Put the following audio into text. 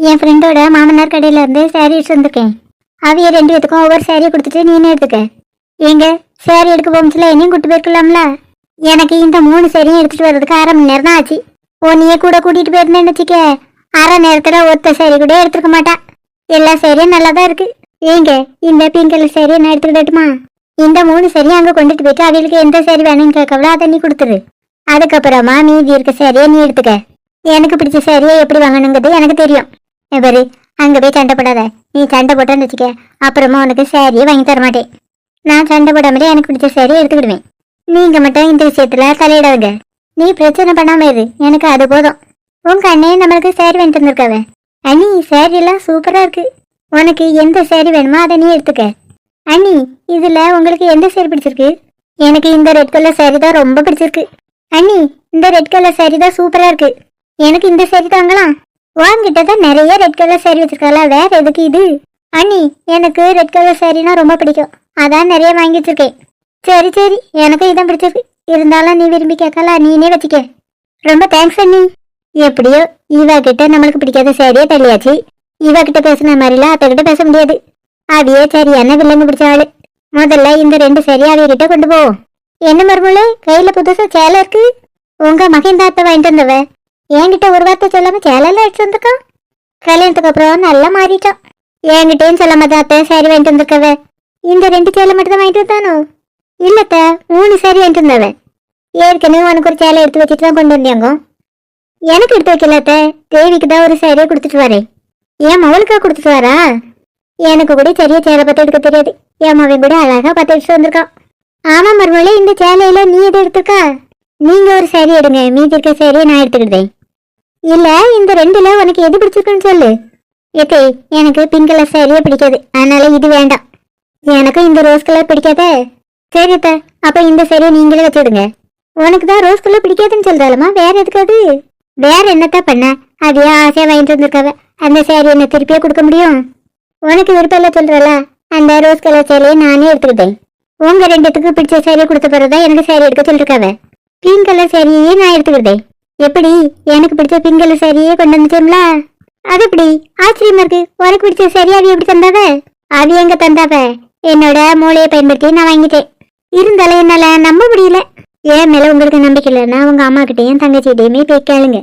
என் ஃப்ரெண்டோட மாமனார் கடையில இருந்து சாரி எடுத்து வந்திருக்கேன். அவைய 2 பேத்துக்கும் ஒவ்வொரு சாரியை கொடுத்துட்டு நீனே எடுத்துக்க. எங்க சாரி எடுக்க போகும்போதுல என்னையும் கூட்டு போயிருக்கலாம்ல. எனக்கு இந்த 3 சாரியும் எடுத்துட்டு வர்றதுக்கு 1/2 மணி நேரம் தான் ஆச்சு. நீயே கூட கூட்டிட்டு போயிருந்தேன்னு வச்சுக்க, அரை நேரத்துல ஒத்த சாரி கூட எடுத்துருக்க மாட்டா. எல்லா சாரியும் நல்லா தான் இருக்கு. ஏங்க இந்த பிங்க் கலர் சாரியை நான் எடுத்துக்கிடட்டுமா? இந்த 3 சாரியும் அங்க கொண்டுட்டு போயிட்டு அவளுக்கு எந்த சாரி வேணும்னு கேட்கவளோ அதை நீ கொடுத்துரு. அதுக்கப்புறமா மீதி இருக்க சாரியை நீ எடுத்துக்க. எனக்கு பிடிச்ச சாரியை எப்படி வாங்கணுங்கிறது எனக்கு தெரியும். பாரு, அங்க போய் சண்டை போடாத. நீ சண்டை போட்டான்னு வச்சுக்க, அப்புறமா உனக்கு சாரியை வாங்கி தர மாட்டேன். நான் சண்டை போடாமலே எனக்கு பிடிச்ச சாரியை எடுத்துக்கிடுவேன். நீங்க மட்டும் இந்த விஷயத்துல தலையிடாதுங்க. நீ பிரச்சனை பண்ணாம இரு, எனக்கு அது போதும். உங்க அண்ணே நம்மளுக்கு சாரி வாங்கிட்டு வந்திருக்காவ. அண்ணி சாரி எல்லாம் சூப்பரா இருக்கு. உனக்கு எந்த சாரி வேணுமோ அதை நீ எடுத்துக்க. அண்ணி இதுல உங்களுக்கு எந்த சாரி பிடிச்சிருக்கு? எனக்கு இந்த ரெட் கலர் சாரி தான் ரொம்ப பிடிச்சிருக்கு. அண்ணி இந்த ரெட் கலர் சாரி தான் சூப்பரா இருக்கு. எனக்கு இந்த சாரி தாங்கலாம். வாங்கிட்டதான் நிறைய ரெட் கலர் சாரி வச்சிருக்காளா, வேற எதுக்கு இது? அண்ணி எனக்கு ரெட் கலர் சாரினா ரொம்ப பிடிக்கும், அதான் நிறைய வாங்கி வச்சிருக்கேன். சரி சரி, எனக்கு இதான் பிடிச்சிருக்கு. இருந்தாலும் நீ விரும்பி கேட்கல, நீனே வச்சுக்க. ரொம்ப தேங்க்ஸ் அண்ணி. எப்படியோ இவ கிட்ட நம்மளுக்கு பிடிக்காத சாரியே தள்ளியாச்சு. இவ கிட்ட பேசுன மாதிரிலாம் அத்த கிட்ட பேச முடியாது. அவையே சரியான வில்லங்க பிடிச்ச ஆளு. முதல்ல இந்த 2 சாரியை அவைய கிட்ட கொண்டு போவோம். என்ன மருமூளை கையில புதுசா சேலை இருக்கு? உங்க மகன் தாத்த வாங்கிட்டு வந்தவ என்கிட்ட ஒரு வார்த்தை சொல்லாம சேலையில எடுத்து வந்திருக்கான். கல்யாணத்துக்கு அப்புறம் நல்லா மாறிட்டான். என்கிட்டயும் சொல்லாம தாத்த சாரி வாங்கிட்டு வந்திருக்கவ. இந்த 2 சேலை மட்டும் தான் வாங்கிட்டு வந்தானோ? இல்லத்த 3 சாரி வாங்கிட்டு வந்தவ. ஏற்கனவே உனக்கு ஒரு சேலை எடுத்து வச்சுட்டு தான் கொண்டு வந்தாங்க. எனக்கு எடுத்து வைக்கலாத்த, தேவிக்கு தான் ஒரு சாரியை கொடுத்துட்டு வரேன். என் மவளுக்கா கொடுத்துட்டு வரா? எனக்கு கூட சரியா சேலை பார்த்து எடுக்க தெரியாது. என் மவன் கூட அழகா பார்த்து எடுத்துட்டு வந்திருக்கான். ஆமா மருமகளே, இந்த சேலையில நீ எது எடுத்துருக்கா? நீங்க ஒரு சாரி எடுங்க, மீதி இருக்க சாரியை நான் எடுத்துக்கிட்டேன். இல்ல இந்த 2ல உனக்கு எது பிடிச்சிருக்குன்னு சொல்லு. ஏத்தே எனக்கு பிங்க் கலர் சாரியே பிடிக்காது, அதனால இது வேண்டாம். எனக்கும் இந்த ரோஸ் கலர் பிடிக்காதே. சரித்த, அப்ப இந்த சாரியை நீங்களே வச்சுடுங்க. உனக்கு தான் ரோஸ் கலர் பிடிக்காதுன்னு சொல்றாலுமா, வேற எதுக்காது? வேற என்னத்த பண்ண, அதையே ஆசையா வாங்கிட்டு வந்திருக்காவ. அந்த சாரி என்ன திருப்பியே கொடுக்க முடியும்? உனக்கு விருப்பம் இல்ல சொல்றல, அந்த ரோஸ் கலர் சாரியை நானே எடுத்துக்கிட்டேன். உங்க 2த்துக்கு பிடிச்ச சாரியை கொடுத்த பிறகுதான் எனக்கு சாரி எடுக்க சொல்லிருக்காவ. பிங்க் கலர் சாரியே நான் எடுத்துக்கிட்டேன். எப்படி எனக்கு பிடிச்ச பிங்க் கலர் சாரியே கொண்டு வந்துச்சோம்ல? அது எப்படி ஆச்சரியமா இருக்கு. உனக்கு பிடிச்ச சாரி அவி எப்படி தந்தாவ? அவி எங்க தந்தாவ? என்னோட மூளையை பயன்படுத்தி நான் வாங்கிட்டேன். இருந்தாலும் என்னால நம்ப முடியல. ஏன் மேல உங்களுக்கு நம்பிக்கை இல்லைன்னா உங்க அம்மா கிட்டையும் தங்கச்சிட்டையுமே போய் கேளுங்க.